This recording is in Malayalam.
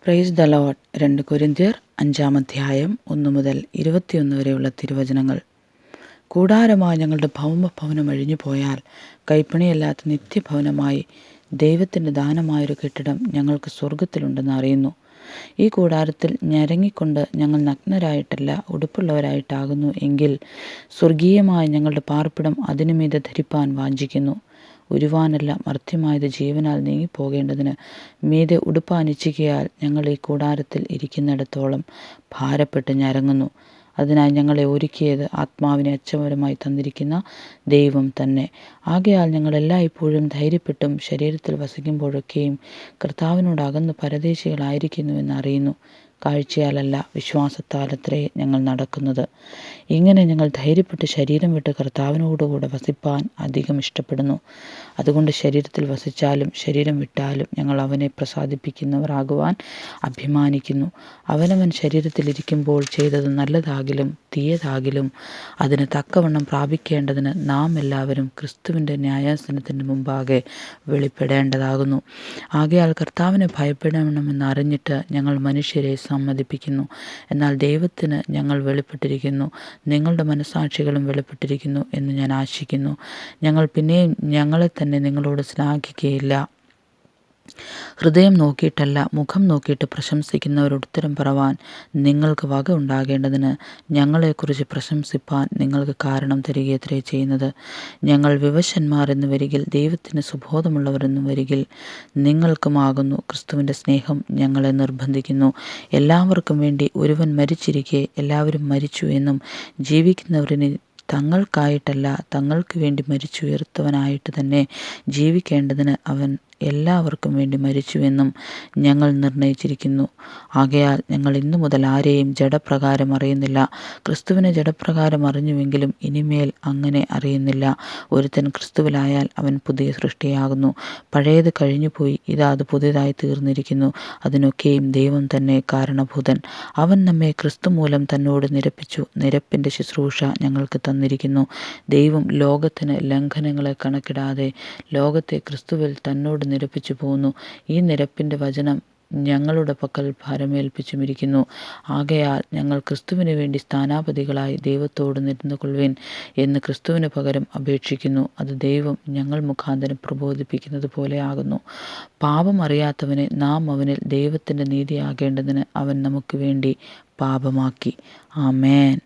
Praise the Lord. 2 കൊരിന്ത്യർ 5-ാം അധ്യായം 1 മുതൽ 21 വരെയുള്ള തിരുവചനങ്ങൾ. കൂടാരമായ ഞങ്ങളുടെ ഭൗമഭവനം അഴിഞ്ഞു പോയാൽ കൈപ്പണിയല്ലാത്ത നിത്യഭവനമായി ദൈവത്തിൻ്റെ ദാനമായൊരു കെട്ടിടം ഞങ്ങൾക്ക് സ്വർഗത്തിലുണ്ടെന്ന് അറിയുന്നു. ഈ കൂടാരത്തിൽ ഞരങ്ങിക്കൊണ്ട് ഞങ്ങൾ നഗ്നരായിട്ടല്ല ഉടുപ്പുള്ളവരായിട്ടാകുന്നു എങ്കിൽ സ്വർഗീയമായ ഞങ്ങളുടെ പാർപ്പിടം അതിനുമീതെ ധരിപ്പാൻ വാഞ്ചിക്കുന്നു. ഉരുവാനല്ല മർത്യമായത് ജീവനാൽ നീങ്ങിപ്പോകേണ്ടതിന് മീതെ ഉടുപ്പാനിച്ഛികയാൽ ഞങ്ങൾ ഈ കൂടാരത്തിൽ ഇരിക്കുന്നിടത്തോളം ഭാരപ്പെട്ട് ഞരങ്ങുന്നു. അതിനായി ഞങ്ങളെ ഒരുക്കിയത് ആത്മാവിനെ അച്ചവരമായി തന്നിരിക്കുന്ന ദൈവം തന്നെ. ആകയാൽ ഞങ്ങൾ എല്ലായ്പ്പോഴും ധൈര്യപ്പെട്ടും ശരീരത്തിൽ വസിക്കുമ്പോഴൊക്കെയും കർത്താവിനോട് അകന്ന് പരദേശികളായിരിക്കുന്നുവെന്ന് അറിയുന്നു. കാഴ്ചയാലല്ല വിശ്വാസത്താലത്രേ ഞങ്ങൾ നടക്കുന്നത്. ഇങ്ങനെ ഞങ്ങൾ ധൈര്യപ്പെട്ട് ശരീരം വിട്ട് കർത്താവിനോടുകൂടെ വസിപ്പാൻ അധികം ഇഷ്ടപ്പെടുന്നു. അതുകൊണ്ട് ശരീരത്തിൽ വസിച്ചാലും ശരീരം വിട്ടാലും ഞങ്ങൾ അവനെ പ്രസാദിപ്പിക്കുന്നവരാകുവാൻ അഭിമാനിക്കുന്നു. അവനവൻ ശരീരത്തിലിരിക്കുമ്പോൾ ചെയ്തത് നല്ലതാകിലും തീയതാകിലും അതിന് തക്കവണ്ണം പ്രാപിക്കേണ്ടതിന് നാം എല്ലാവരും ക്രിസ്തുവിൻ്റെ ന്യായാസനത്തിൻ്റെ മുമ്പാകെ വെളിപ്പെടേണ്ടതാകുന്നു. ആകയാൽ കർത്താവിനെ ഭയപ്പെടണമെന്ന് അറിഞ്ഞിട്ട് ഞങ്ങൾ മനുഷ്യരെ സമ്മതിപ്പിക്കുന്നു. എന്നാൽ ദൈവത്തിന് ഞങ്ങൾ വെളിപ്പെട്ടിരിക്കുന്നു, നിങ്ങളുടെ മനസ്സാക്ഷികളും വെളിപ്പെട്ടിരിക്കുന്നു എന്ന് ഞാൻ ആശിക്കുന്നു. ഞങ്ങൾ പിന്നെയും ഞങ്ങളെ തന്നെ നിങ്ങളോട് ശ്ലാഘിക്കുകയില്ല. ഹൃദയം നോക്കിയിട്ടല്ല മുഖം നോക്കിയിട്ട് പ്രശംസിക്കുന്നവരോട് ഉത്തരം പറവാൻ നിങ്ങൾക്ക് വക ഉണ്ടാകേണ്ടതിന് ഞങ്ങളെക്കുറിച്ച് പ്രശംസിപ്പാൻ നിങ്ങൾക്ക് കാരണം തരികയത്രേ ചെയ്യുന്നത്. ഞങ്ങൾ വിവശന്മാർ എന്ന് വരികിൽ ദൈവത്തിന് സുബോധമുള്ളവർ എന്ന് വരികിൽ നിങ്ങൾക്കുമാകുന്നു ക്രിസ്തുവിൻ്റെ സ്നേഹം ഞങ്ങളെ നിർബന്ധിക്കുന്നു. എല്ലാവർക്കും വേണ്ടി ഒരുവൻ മരിച്ചിരിക്കെ എല്ലാവരും മരിച്ചു എന്നും ജീവിക്കുന്നവരിന് തങ്ങൾക്കായിട്ടല്ല തങ്ങൾക്ക് വേണ്ടി മരിച്ചുയർത്തവനായിട്ട് തന്നെ ജീവിക്കേണ്ടതിന് അവൻ എല്ലാവർക്കും വേണ്ടി മരിച്ചുവെന്നും ഞങ്ങൾ നിർണയിച്ചിരിക്കുന്നു. ആകയാൽ ഞങ്ങൾ ഇന്നു മുതൽ ആരെയും ജഡപ്രകാരം അറിയുന്നില്ല. ക്രിസ്തുവിനെ ജഡപ്രകാരം അറിഞ്ഞുവെങ്കിലും ഇനിമേൽ അങ്ങനെ അറിയുന്നില്ല. ഒരുത്തൻ ക്രിസ്തുവിലായാൽ അവൻ പുതിയ സൃഷ്ടിയാകുന്നു. പഴയത് കഴിഞ്ഞുപോയി, ഇതാ അത് പുതിയതായി തീർന്നിരിക്കുന്നു. അതിനൊക്കെയും ദൈവം തന്നെ കാരണഭൂതൻ. അവൻ നമ്മെ ക്രിസ്തു മൂലം തന്നോട് നിരപ്പിച്ചു. നിരപ്പിൻ്റെ ശുശ്രൂഷ ഞങ്ങൾക്ക് തന്നിരിക്കുന്നു. ദൈവം ലോകത്തിന് ലംഘനങ്ങളെ കണക്കിടാതെ ലോകത്തെ ക്രിസ്തുവിൽ തന്നോട് നിരപ്പിച്ചു പോന്നു. ഈ നിരപ്പിൻ്റെ വചനം ഞങ്ങളുടെ പക്കൽ ഭരമേൽപ്പിച്ചുമിരിക്കുന്നു. ആകയാൽ ഞങ്ങൾ ക്രിസ്തുവിന് വേണ്ടി സ്ഥാനാപതികളായി ദൈവത്തോട് നിരന്നുകൊള്ളുവിൻ എന്ന് ക്രിസ്തുവിന് പകരം അപേക്ഷിക്കുന്നു. അത് ദൈവം ഞങ്ങൾ മുഖാന്തരം പ്രബോധിപ്പിക്കുന്നത് പോലെ ആകുന്നു. പാപം അറിയാത്തവനെ നാം അവനിൽ ദൈവത്തിൻ്റെ നീതിയാകേണ്ടതിന് അവൻ നമുക്ക് വേണ്ടി പാപമാക്കി. ആമേൻ.